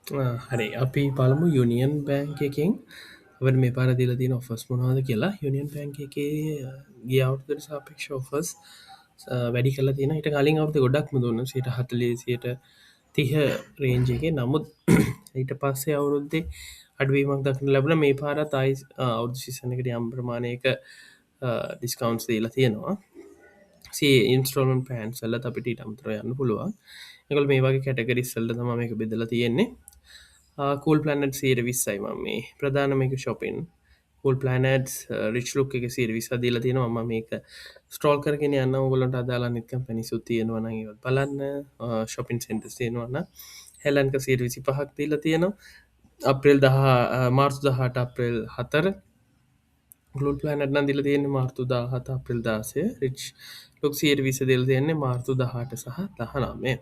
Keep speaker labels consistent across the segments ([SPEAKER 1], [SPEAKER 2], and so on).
[SPEAKER 1] හරි අපි පළමු යුනියන් බෑන්ක් එකෙන් අපට මේ පාර දීලා තියෙන ඔෆර්ස් මොනවද කියලා. යුනියන් බෑන්ක් එකේ ගිය අවුරුද්දට සාපේක්ෂව ඔෆර්ස් වැඩි කරලා තියෙනවා. ඊට කලින් අවුරුද්දේ ගොඩක්ම දුන්නා 40 30 රේන්ජ් එකේ. නමුත් ඊට පස්සේ අවුරුද්දේ අඩුවීමක් දක්නට ලැබුණා. මේ පාරත් ආයි අවුරුදු සීසන් එකට යම් ප්‍රමාණයක ඩිස්කවුන්ට්ස් දීලා තියෙනවා. ඉන්ස්ට්‍රෝමන් පෑන් සල්ලත් අපිට ඊට අමතරව යන්න පුළුවන්. ඒගොල්ලෝ මේ වගේ කැටගරිස් වලට තමයි මේක බෙදලා තියෙන්නේ. කූල් ප්ලනට් 20යි මම මේ ප්‍රධාන මේක ෂොපින් කූල් ප්ලනට්ස් රිච් ලුක් එක 20 දීලා තියෙනවා. මම මේක ස්ක්‍රෝල් කරගෙන යන්න ඕගොල්ලන්ට අදාළ අනිත් කම්පැනිස් උත් තියෙනවා නම් ඒවත් බලන්න. ෂොපින් සෙන්ටර්ස් තියෙනවා නම් හෙලන්ක 25ක් දීලා තියෙනවා. අප්‍රේල් 10 මාර්තු 18 අප්‍රේල් 4 ගලෝල් ප්ලනට් නම් දීලා තියෙන්නේ මාර්තු 17 අප්‍රේල් 16 රිච් ලුක් 20 දීලා තියෙන්නේ මාර්තු 18 සහ 19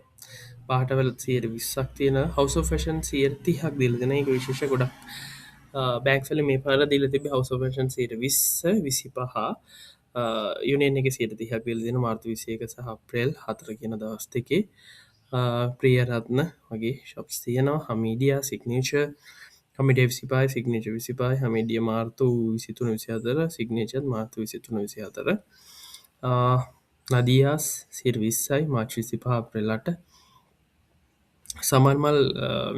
[SPEAKER 1] පාටවල 20ක් තියෙන හවුස් ඔෆ් ෆැෂන් 30ක් දීලා තියෙන එක විශේෂ ගොඩක් බැංක්ස් වල මේ පාර දීලා තිබ්බේ හවුස් ඔෆ් ෆැෂන් 20 25 යුනියන් එකේ 30ක් දීලා තියෙන මාර්තු 21 සහ අප්‍රේල් 4 කියන දවස් දෙකේ ප්‍රිය රත්න වගේ ෂොප්ස් තියෙනවා හමීඩියා සිග්නේචර් කමිටේ 25 සිග්නේචර් 25 හමීඩියා මාර්තු 23 24 සිග්නේචර් මාර්තු 23 24 නදියාස් 20යි මාර්ච් 25 අප්‍රේල් 8 සමන්මල්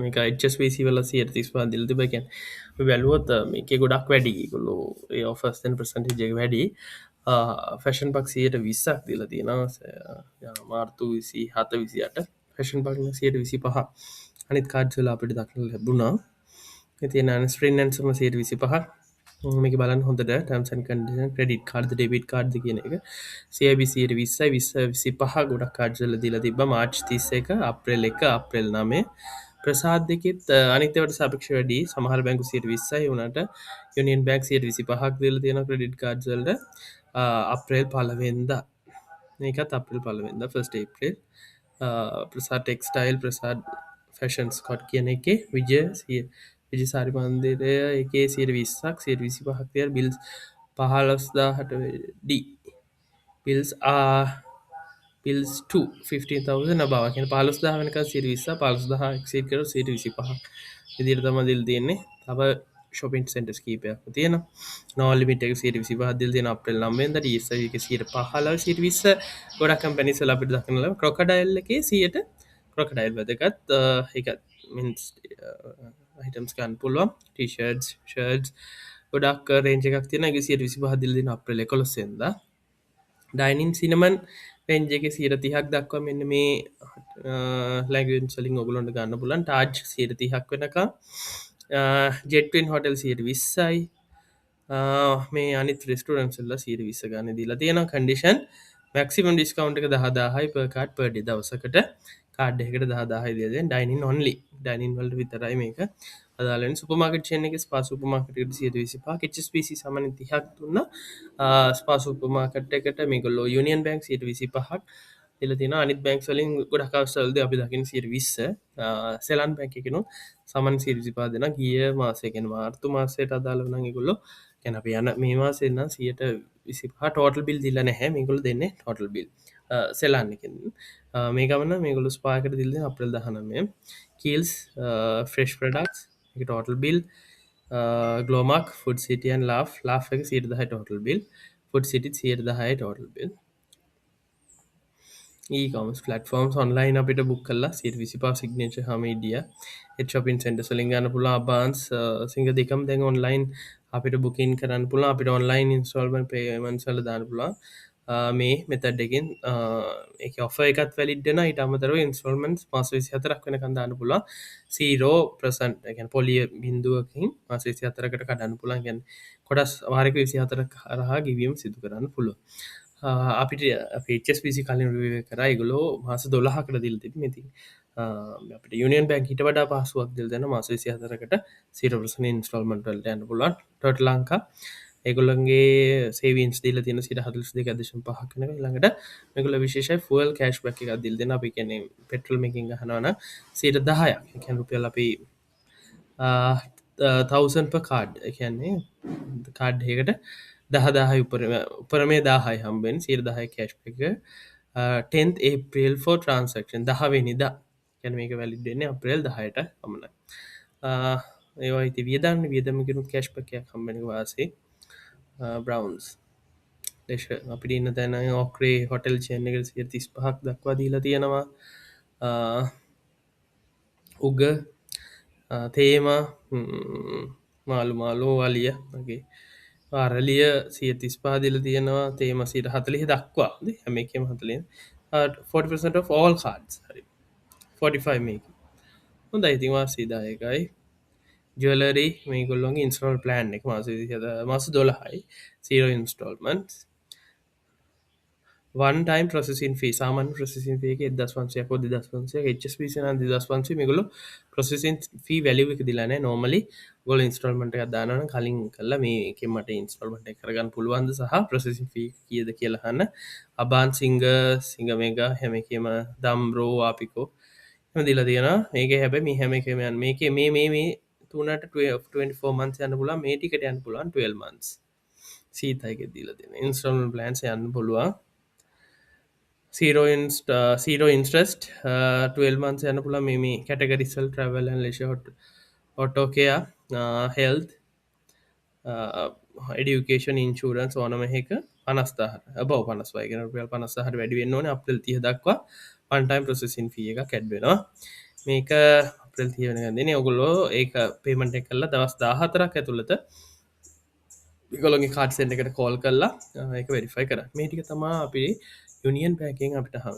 [SPEAKER 1] මේක HSBC වල 35 දීලා තිබ්බා. කියන්නේ අපි බැලුවොත් මේකේ ගොඩක් වැඩි. ඒගොල්ලෝ ඒ offers දෙන percentage එක වැඩි. ෆැෂන් බක් 20ක් දීලා තියෙනවා. මාර්තු 27 28 ෆැෂන් බක් 125. අනිත් කාඩ්ස් වල අපිට දක්නට ලැබුණා. ඉතින් ස්ප්‍රින් ඇන්ඩ් සමර් 125ක්. මේක බලන්න හොඳට ටර්ම්ස් ඇන්ඩ් කන්ඩිෂන් ක්‍රෙඩිට් කාඩ්ද ඩෙබිට් කාඩ්ද කියන එක. CIB 20යි 25 ගොඩක් කාඩ්ස් වල දීලා තිබ්බා. මාර්ච් 31 අප්‍රේල් 1 අප්‍රේල් 9 ප්‍රසාද් දෙකෙත් අනිත් ඒවාට සාපේක්ෂව වැඩි. සමහර බැංකු 20යි වුණාට යුනියන් බැංක් 125ක් දීලා තියෙනවා ක්‍රෙඩිට් කාඩ්ස් වලට. අප්‍රේල් 1 වෙනිදා මේකත් අප්‍රේල් 1 වෙනිදා 1st April Prasad textile Prasad fashion Scott කියන එකේ විජයසාරි මන්දිරය එකේ 20ක් 125ක් තියලා බිල්ස් 15000ට වැඩි බිල්ස් බිල්ස් 2 15000 above කියන්නේ 15000 වෙනකන් 120 15000 එක්සීඩ් කරොත් 125ක් විදිහට තමයි දිල් තියෙන්නේ. තව shopping centers කීපයක් තියෙනවා. no limit එක 125ක් දිල් තියෙන අප්‍රේල් 9 වෙනිදා DSI එකේ 115 120 ගොඩක් කම්පැනිස් වල අපිට දක්වන්න ලැබෙනවා. crocodile එකේ 100ට crocodile වැදගත් ඒක means items ගන්න පුළුවන් t-shirts shirts ගොඩක් රේන්ජ් එකක් තියෙනවා. ඒක 125ක් දිල් තියෙන අප්‍රේල් 11 වෙනිදා. ඩයිනින් සිනමන් රෙන්ජ් එකේ 30ක් දක්වා මෙන්න මේ ලැගවින් වලින් ඔයගොල්ලන්ට ගන්න පුළුවන් ටාජ් 30ක් වෙනකම් ජෙට්වින් හොටෙල් 20යි මේ අනිත් රෙස්ටෝරන්ට්ස් වල 20 ගන්න දීලා තියෙනවා කන්ඩිෂන් මැක්සිමම් ඩිස්කවුන්ට් එක 10000යි per card per day දවසකට කාඩ් එකකට 10000යි දීලා දෙන ඩයිනින් only ඩයිනින් වලට විතරයි මේක අදාළ වෙන්නේ සුපර් මාකට් චේන් එකේ ස්පා සුපර් මාකට් එකට 125ක් HSBC සාමාන්‍යයෙන් 30ක් දුන්නා ස්පා සුපර් මාකට් එකට මේගොල්ලෝ යුනියන් බැංක් 125ක් දීලා තියෙනවා අනිත් බැංක්ස් වලින් ගොඩක් අවස්ථාවලදී අපි දකින්නේ 120 සෙලන් බැංක් එකේනොත් සාමාන්‍ය 125 දෙනා ගිය මාසයේ කියන්නේ මාර්තු මාසයට අදාළව නම් ඒගොල්ලෝ කියන්නේ අපි යන මේ මාසේ නම් 125 ටෝටල් බිල් දීලා නැහැ මේගොල්ලෝ දෙන්නේ ටෝටල් බිල් සෙලන් එකෙන් මේ ගමන මේගොල්ලෝ ස්පා එකට දීලා දෙන අප්‍රේල් 19 කීල්ස් ෆ්‍රෙෂ් ප්‍රොඩක්ට්ස් එක ටෝටල් බිල් ගලෝමක් ෆුඩ් සිටියන් ලාෆ් එක 110 ටෝටල් බිල් ෆුඩ් සිටි 110 total bill e-commerce platforms online අපිට බුක් කරලා 125 signature හමීඩියා head shopping centers වලින් ගන්න පුළුවන් අබාන්ස් සිංග දෙකම දැන් online අපිට booking කරන්න පුළුවන් අපිට online installment payments වල දාන්න පුළුවන් මේ method එකෙන් ඒකේ offer එකත් valid වෙනවා ඊට අමතරව installments මාස 24ක් වෙනකන් දාන්න පුළුවන් 0% ඒ කියන්නේ පොලිය බිඳුවකින් මාස 24කට කඩන්න පුළුවන් කියන්නේ කොටස් වාරයක 24ක් හරහා ගෙවීම සිදු කරන්න පුළුවන් අපිට HSBC කලින් රිවිව් කරා ඒගොල්ලෝ මාස 12කට දීලා තිබෙනවා ඉතින් අපිට යුනියන් බැංක් ඊට වඩා පහසුවක් දීලා දෙනවා මාස 24කට 0% ඉන්ස්ටෝල්මන්ට් වලට යන්න පුළුවන් ටෝටල් ලංකා ඒගොල්ලන්ගේ සේවින්ස් දීලා තියෙන 42.5ක් වෙනකන් ඊළඟට මේගොල්ලෝ විශේෂයි ෆුවල් කෑෂ් බෑක් එකක් දීලා දෙනවා අපි කියන්නේ පෙට්‍රල් මේකින් ගහනවා නම් 10%ක් ඒ කියන්නේ රුපියල් අපි 1000 per card ඒ කියන්නේ කාඩ් එකකට 10000යි උපරමේ 1000යි හම්බෙන්නේ 10% කෑෂ් බෑක් එක 10th April for transaction 10 වෙනිදා කැන මේක වැලිඩ්න්නේ අප්‍රේල් 10ට පමණයි ඒවා ඉති වියදන්න වියදමකිනුත් කැශ්පකයක් කම්බෙන වාසේ බ්‍රවන්ස් දේශ අපිට ඉන්න තැන ඔක්‍රේ හොටල් චෙන්න එක 35ක් දක්වා දීලා තියෙනවා උග තේම මාළු මාලෝ වලිය වගේ ආරලිය 35 දිල තියෙනවා තේම 40 දක්වා හැම එකම 40 40% of all cards හරි 45 මේක හොඳයි ඉතින් වාසීදායකයි ජුවලරි මේ ගොල්ලොන්ගේ ඉන්ස්ටෝල් ප්ලෑන් එක මාස 12යි 0 ඉන්ස්ටෝල්මන්ට් වන් time processing fee සාමන් processing ේ දස්වන්සයක දස්වන්සය HSPC දස්වන්සේ මිගුලු processing fee වැලිව එක දිලාන නෝමලි ගොල ඉන්ස්ටල්මට දානන කලින් කල්ල මේ මට ඉන්ස්ටල්මට කරගන්න පුළුවන්ද සහ ප්‍රසෙසින් ෆී කියද කියලහන්න අබාන් සිංග සිංගමේග හැමකම දම්රෝ ආපිකෝ දිල තියෙන ඒක හැබ මේ හැමකමයන් මේක මේ තුනට 24 මන්ස් යන්න පුලා මේ ටිකට යන්න පුලන් 12 මන්ස් සීතයික දිල දෙන ඉන්ස්ටල් ප්ලන්ස් යන්න පුළුවන් zero interest 12 months යන පුළ මේ කැටගරිසල් ට්‍රවල් ලේෂ ඔටෝකයා හෙල්ත් එඩියුකේෂන් ඉන්ශූරන්ස් ඕනම එක 50 බව 50 50 වැඩිවෙන්න ඕන අප්‍රල් 30 දක්වා පන්ටයිම් ප්‍රසෙසින් ෆිය එක කැඩ්වෙනවා මේක අප්‍රල් 30 වෙනගදන ඔගුල්ලෝ ඒක පේමට කල්ලා දවස් 14ක් ඇතුළත ගොලොගේ කාඩ් සෙන්ඩ එකට කෝල් කරලා එක වෙරිෆයි කර මේටික තමා අපි යුනියන් පැකින් අපිට හම